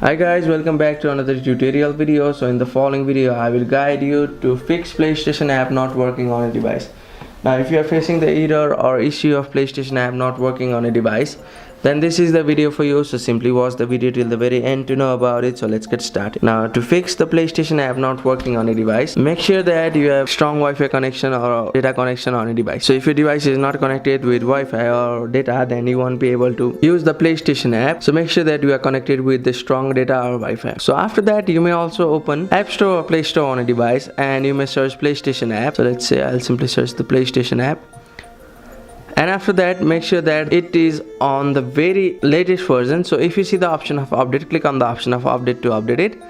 Hi guys, welcome back to another tutorial video. So in the following video I will guide you to fix PlayStation app not working on a device. Now if you are facing the error or issue of PlayStation app not working on a device, then this is the video for you. So simply watch the video till the very end to know about it. So let's get started. Now to fix the PlayStation app not working on a device, make sure that you have strong Wi-Fi connection or data connection on a device. So if your device is not connected with Wi-Fi or data, then you won't be able to use the PlayStation app. So make sure that you are connected with the strong data or Wi-Fi. So after that, you may also open App Store or Play Store on a device and you may search PlayStation app. So let's say I'll simply search the PlayStation app. And after that, make sure that it is on the very latest version. So if you see the option of update, click on the option of update to update it,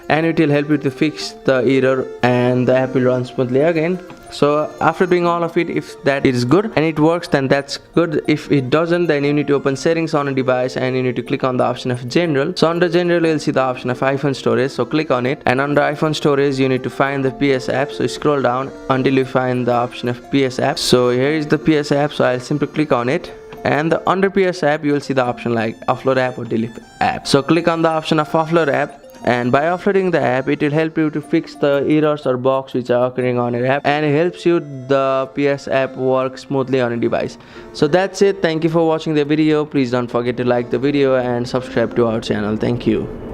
and it will help you to fix the error and the app will run smoothly again. So after doing all of it, if that is good and it works, then that's good. If it doesn't, then you need to open settings on a device and you need to click on the option of general. So under general, you'll see the option of iPhone storage, so click on it, and under iPhone storage you need to find the PS app. So scroll down until you find the option of PS app. So here is the PS app, so I'll simply click on it, and under PS app you will see the option like offload app or delete app. So click on the option of offload app, and by offloading the app, it will help you to fix the errors or bugs which are occurring on your app, and it helps you the PS app work smoothly on a device. So that's it. Thank you for watching the video. Please don't forget to like the video and subscribe to our channel. Thank you.